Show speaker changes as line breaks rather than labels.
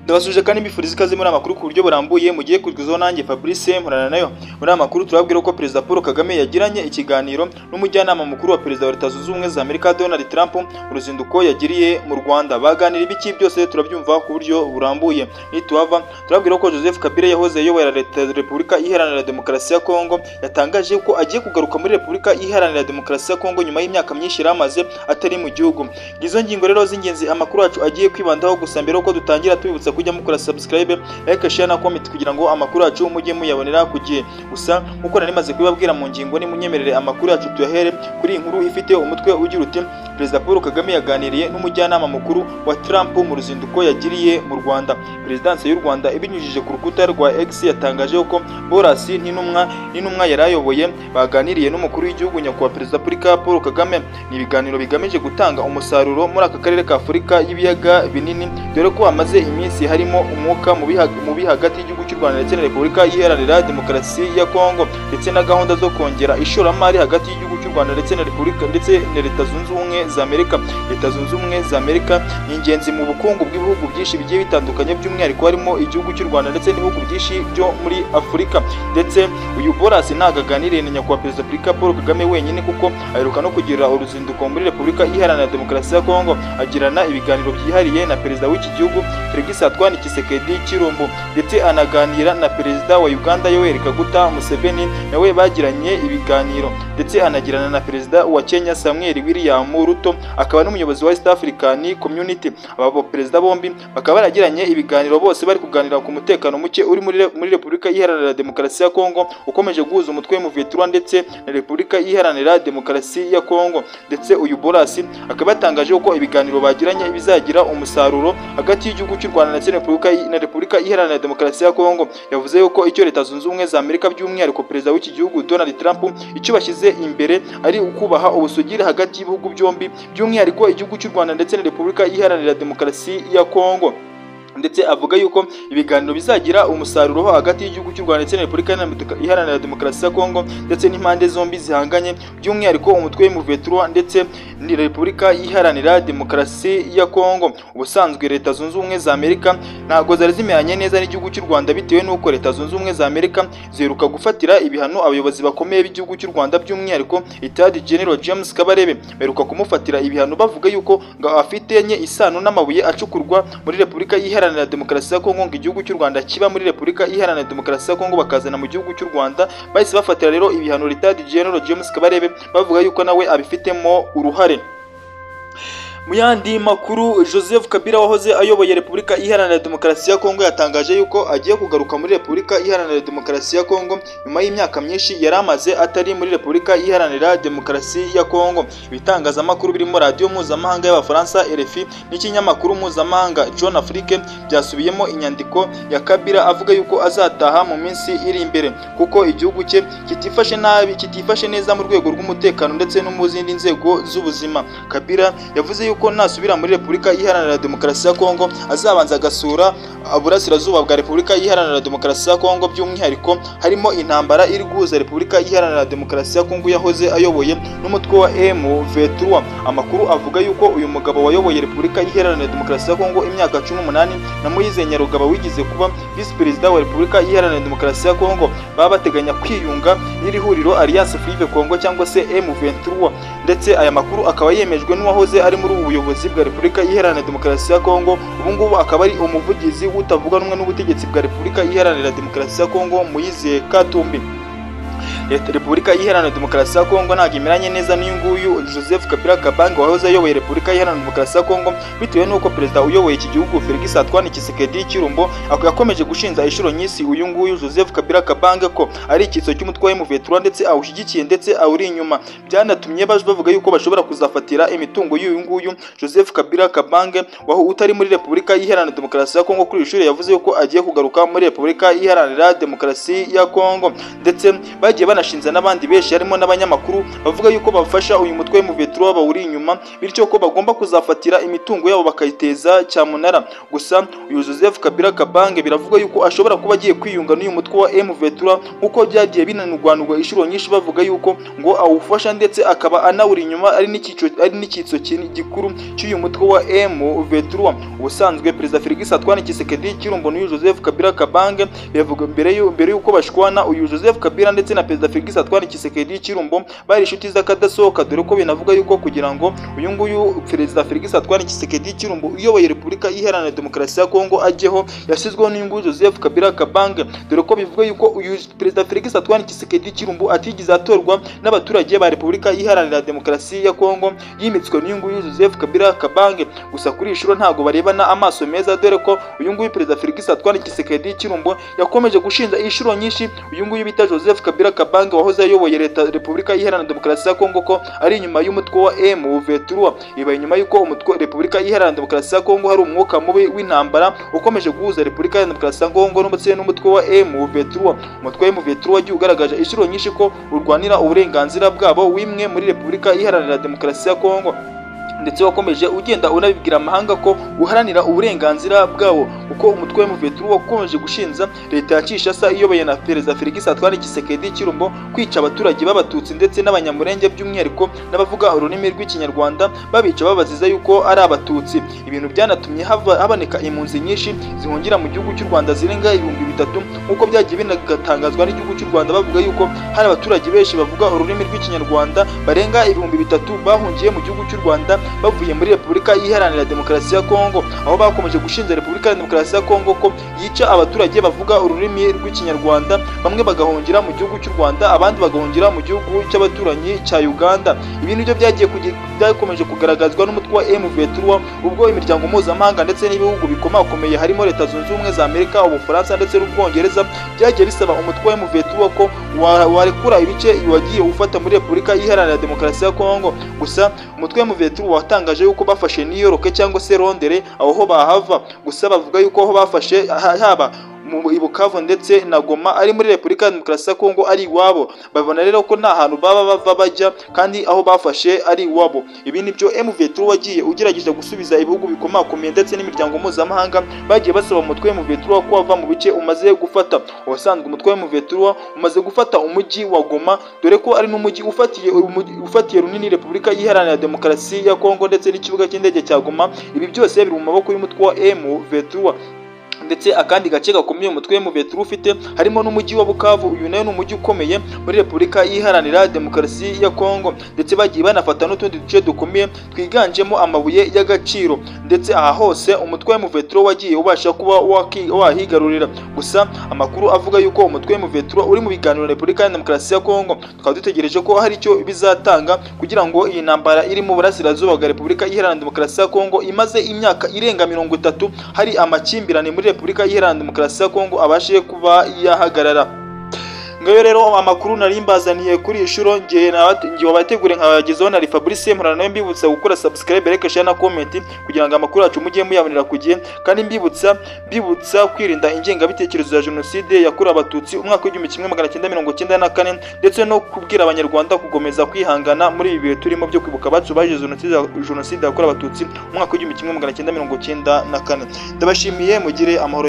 Ndabasuje kandi mbifuriza ikaze muri amakuru ku buryo burambuye mugiye kugezwaho nanjye Fabrice Murana nayo. Muri amakuru turabwira ko Perezida Paul Kagame yagiranye ikiganiro n'umujyanama mukuru wa Perezida wa Leta Zunze Ubumwe za Amerika Donald Trump mu ruzinduko yagiriye mu Rwanda. Baganira ibiki byose turabyumva ku buryo burambuye. Nituhava turabwira ko Joseph Kabila yahoze ayoboye Repubulika Iharanira Demokarasi ya Kongo yatangaje ko agiye kugaruka muri Repubulika Iharanira Demokarasi ya Kongo nyuma y'imyaka myinshi yaramaze atari mu gihugu. Izo ngingo rero z'ingenzi amakuru yacu agiye kwibandaho gusa mbere uko dutangira tubibutsa kujya mukora subscribe, like, share na comment kugira ngo amakuru yacu mujye muyabonera ku gihe. Gusa nkuko nari maze kubibabwira mu ngingo ni munyemerere amakuru yacu tuyahere kuri inkuru ifite umutwe ugira uti Perezida Paul Kagame yaganiriye n'umujyanama mukuru wa Trump mu ruzinduko yagiriye mu Rwanda. Perezidansi y'u Rwanda ibinyujije ku rukuta rwa X yatangaje ko Boras n'intumwa yarayoboye baganiriye n'umukuru w'igihugu nyakubahwa Perezida Paul Kagame. Ni ibiganiro bigamije gutanga umusaruro muri aka karere ka Afurika y'ibiyaga binini, dore ko hamaze iminsi harimo umwuka mubi hagati y'igihugu cy'u Rwanda ndetse na Repubulika Iharanira Demokarasi ya Kongo, ndetse na gahunda zo kongera ishoramari hagati y'igihugu cy'u Rwanda ndetse na Repubulika ndetse na Leta Zunze Ubumwe za Amerika. Leta Zunze Ubumwe za Amerika ni ingenzi mu bukungu bw'ibihugu byinshi bigiye bitandukanye, by'umwihariko harimo igihugu cy'u Rwanda ndetse n'ibihugu byinshi byo muri Afurika. Ndetse uyu Boras nagaganiriye na nyakubahwa Perezida Paul Kagame wenyine, kuko aheruka no kugira uruzinduko muri Repubulika Iharanira Demokarasi ya Kongo, agirana ibiganiro byihariye na perezida w'iki gihugu Felix Antoine Tshisekedi Tshilombo, ndetse anaganira na perezida wa Uganda Yoweri Kaguta Museveni, nawe bagiranye ibiganiro, ndetse anagirana na perezida wa Kenya Samuel William Ruto, akaba n'umuyobozi wa East African Community. Aba perezida bombi bakaba baragiranye ibiganiro, bose bari kuganira ku mutekano muke uri muri Repubulika Iharanira Demokarasi ya Kongo ukomeje guhuza umutwe M23 ndetse na Repubulika Iharanira Demokarasi ya Kongo. Ndetse uyu Boras akaba yatangaje ko ibiganiro bagiranye bizagira umusaruro hagati y'igihugu cy'u Rwanda ndetse na Repubulika Iharanira Demokarasi ya Kongo. Yavuze yuko icyo Leta Zunze Ubumwe za Amerika by'umwihariko perezida w'iki gihugu Donald Trump icyo bashyize imbere ari ukubaha ubusugire hagati y'ibihugu byombi, by'umwihariko igihugu cy'u Rwanda ndetse na Repubulika Iharanira Demokarasi ya Kongo. Ndetse avuga yuko ibiganiro bizagira umusaruro hagati y'igihugu cy'u Rwanda ndetse na Repubulika Iharanira Demokarasi ya Kongo, ndetse n'impande zombi zihanganye, by'umwihariko umutwe M23 ndetse na Repubulika Iharanira Demokarasi ya Kongo. Ubusanzwe Leta Zunze Ubumwe za Amerika ntago zari zimeranye neza n'igihugu cy'u Rwanda, bitewe n'uko Leta Zunze Ubumwe za Amerika ziheruka gufatira ibihano abayobozi bakomeye b'igihugu cy'u Rwanda, by'umwihariko Itadi General James Kabarebe beruka kumufatira ibihano bavuga yuko ngo afitenye isano n'amabuye acukurwa muri Repubulika Iharanira Demokarasi ya Kongo, ngo igihugu cy'u Rwanda kiba muri Repubulika Iharanira Demokarasi ya Kongo bakazana mu gihugu cy'u Rwanda. Bahise bafatira rero ibihano Itadi General James Kabarebe bavuga yuko nawe abifitemo uruhare. Mu yandi makuru, Joseph Kabila wahoze ayoboye Repubulika Iharanira Demokarasi ya Kongo yatangaje yuko agiye kugaruka muri Repubulika Iharanira Demokarasi ya Kongo nyuma y'imyaka myinshi yaramaze atari muri Repubulika Iharanira Demokarasi ya Kongo. Ibitangazamakuru birimo radio mpuzamahanga y'Abafaransa RFI n'ikinyamakuru mpuzamahanga Jeune Afrique byasubiyemo inyandiko ya Kabila avuga yuko azataha mu minsi iri imbere, kuko igihugu cye kitifashe neza mu rwego rw'umutekano ndetse no mu zindi nzego z'ubuzima. Kabila yavuze yuko nasubira muri Repubulika Iharanira Demokarasi ya Kongo azabanza agasura uburasirazuba bwa Repubulika Iharanira Demokarasi ya Kongo, by'umwihariko harimo intambara iri guhuza Repubulika Iharanira Demokarasi ya Kongo yahoze ayoboye n'umutwe wa M23. Amakuru avuga yuko uyu mugabo wayoboye Repubulika Iharanira Demokarasi ya Kongo imyaka 18 na Moise Nyarugaba wigize kuba Vice Perezida wa Repubulika Iharanira Demokarasi ya Kongo baba bateganya kwiyunga n'iri huriro Alliance Fleuve Congo cyangwa se M23. Ndetse aya makuru akaba yemejwe n'uwahoze ari muri ubuyobozi bwa Repubulika Iharanira Demokarasi ya Kongo, ubu ngubu akaba ari umuvugizi utavuga rumwe n'ubutegetsi bwa Repubulika Iharanira Demokarasi ya Kongo, Moise Katumbi. Repubulika Iharanira Demokarasi ya Kongo ntabwo imeranye neza n'uyunguyu Joseph Kabila Kabange wahoze ayoboye Repubulika Iharanira Demokarasi ya Kongo, bitewe n'uko perezida uyoboye iki gihugu Felix Antoine Tshisekedi Tshilombo yakomeje gushinja inshuro nyinshi uyunguyu Joseph Kabila Kabange ko ari icyitso cy'umutwe wa M23 ndetse awushyigikiye ndetse awuri inyuma. Byanatumye bavuga yuko bashobora kuzafatira imitungo y'uyunguyu Joseph Kabila Kabange waho utari muri Repubulika Iharanira Demokarasi ya Kongo. Kuri ishuri yavuze yuko agiye kugaruka muri Repubulika Iharanira Demokarasi ya Kongo, ndetse bagiye banashinze n'abandi benshi harimo n'abanyamakuru bavuga yuko bafasha uyu mutwe M23 bawuri inyuma, bityo ko bagomba kuzafatira imitungo yabo bakayiteza cyamunara. Gusa uyu Joseph Kabila Kabange biravuga yuko ashobora kuba agiye kwiyunga n'uyu mutwe wa M23 nkuko byagiye binanurwanurwa inshuro nyinshi bavuga yuko ngo awufasha ndetse akaba anawuri inyuma ari n'icyitso gikuru cy'uyu mutwe wa M23. Ubusanzwe Perezida Felix Antoine Tshisekedi Chilombo n'uyu Joseph Kabila Kabange bivuga mbere yuko bashwana, uyu Joseph Kabila ndetse na Perezida Felix Antoine Tshisekedi Chilombo bari inshuti z'akadasohoka, dore ko binavuga yuko kugira ngo uyu nguyu Perezida Felix Antoine Tshisekedi Chilombo uyoboye Repubulika Iharanira Demokarasi ya Kongo ajyeho yasizweho n'uyu nguyu Joseph Kabila Kabange, dore ko bivuga yuko uyu Perezida Felix Antoine Tshisekedi Chilombo atigize atorwa n'abaturage ba Repubulika Iharanira Demokarasi ya Kongo, yimitswe n'uyu nguyu Joseph Kabila Kabange. Gusa kuri ishuro ntago barebana amaso meza, dore ko uyu nguyu Perezida Felix Antoine Tshisekedi Chilombo yakomeje gushinja inshuro nyinshi uyu nguyu bita Joseph Kabila Kabange wahoze ayoboye Repubulika Iharanira Demokarasi ya Kongo ko ari inyuma y'umutwe wa M23. Iba inyuma yuko umutwe Repubulika Iharanira Demokarasi ya Kongo hari umwuka mubi w'intambara ukomeje guhuza Repubulika Iharanira Demokarasi ya Kongo n'umutwe wa M23. Umutwe wa M23 wagiye ugaragaje inshuro nyinshi ko urwanira uburenganzira bwabo wimwe muri Repubulika Iharanira Demokarasi ya Kongo, ndetse wakomeje ugenda unabibwira amahanga ko uharanira uburenganzira bwabo, kuko umutwe M23 wakomeje gushinza leta ya Kinshasa iyoboye na Perezida Felix Antoine Tshisekedi Chilombo kwica abaturage b'abatutsi ndetse n'abanyamurenge, by'umwihariko n'abavuga ururimi rw'ikinyarwanda, babica babaziza yuko ari abatutsi. Ibintu byanatumye haboneka impunzi nyinshi zihungira mu gihugu cy'u Rwanda zirenga 3000, nkuko byagiye binatangazwa n'igihugu cy'u Rwanda bavuga yuko hari abaturage benshi bavuga ururimi rw'ikinyarwanda barenga 3000 bahungiye mu gihugu cy'u Rwanda bavuye muri Repubulika Iharanira Demokarasi ya Kongo, aho bakomeje gushinja Repubulika Iharanira Demokarasi ya Kongo ko yica abaturage bavuga ururimi rw'ikinyarwanda, bamwe bagahungira mu gihugu cy'u Rwanda abandi bagahungira mu gihugu cy'abaturanyi cya Uganda. Ibi nibyo byakomeje kugaragazwa n'umutwe wa M23, ubwo imiryango mpuzamahanga ndetse n'ibihugu bikomakomeye harimo Leta Zunze Ubumwe za Amerika, Ubufaransa ndetse n'Ubwongereza byagiye bisaba umutwe wa M23 ko warekura ibice wagiye ufata muri Repubulika Iharanira Demokarasi ya Kongo. Gusa umutwe wa M23 watangaje yuko bafashe New York cyangwa se Londres aho bahava, gusa bavuga yuko aho bafashe haba mu Bukavu ndetse na Goma ari muri Repubulika Demokarasi ya Kongo ari iwabo. Babona rero ko nta hantu bava bajya kandi aho bafashe ari iwabo. Ibi nibyo M23 wagiye ugerageje gusubiza ibihugu bikomakomeye ndetse n'imiryango mpuzamahanga bagiye basaba umutwe wa M23 ko wava mu bice umaze gufata. Ubusanzwe umutwe wa M23 umaze gufata umujyi wa Goma, dore ko ari n'umujyi ufatiye runini Repubulika Iharanira Demokarasi ya Kongo ndetse n'ikibuga cy'indege cya Goma. Ibi byose biri mu maboko y'umutwe wa M23. Ndetse akandi gace gakomeye umutwe M23 ufite harimo n'umujyi wa Bukavu. Uyu nayo ni umujyi ukomeye muri Repubulika Iharanira Demokarasi ya Kongo, ndetse bagiye banafata n'utundi duce dukomeye twiganjemo amabuye y'agaciro, ndetse aha hose umutwe M23 wagiye ubasha kuba wahigarurira. Gusa amakuru avuga yuko umutwe M23 uri mu biganiro na Repubulika Demokarasi ya Kongo, tukaba dutegereje ko hari icyo bizatanga kugira ngo iyi ntambara iri mu burasirazuba bwa Repubulika Iharanira Demokarasi ya Kongo imaze imyaka irenga 30 hari amakimbirane muri Repubulika Iharanira Demokarasi ya Kongo abashe kuba yahagarara. Ngayo rero amakuru nari mbazaniye kuri ishuro ngiye wabategure nkabagezaho na Fabrice Murana, nawe mbibutsa gukora subscribe, like, share na comment kugira ngo amakuru yacu mujye muyabonera ku gihe, kandi mbibutsa kwirinda ingengabitekerezo ya Jenoside yakorewe Abatutsi umwaka w'1994, ndetse no kubwira abanyarwanda kugomeza kwihangana muri ibi bihe turimo byo kwibuka abacu baje Jenoside yakorewe Abatutsi umwaka w'1994. Ndabashimiye, mugire amahoro.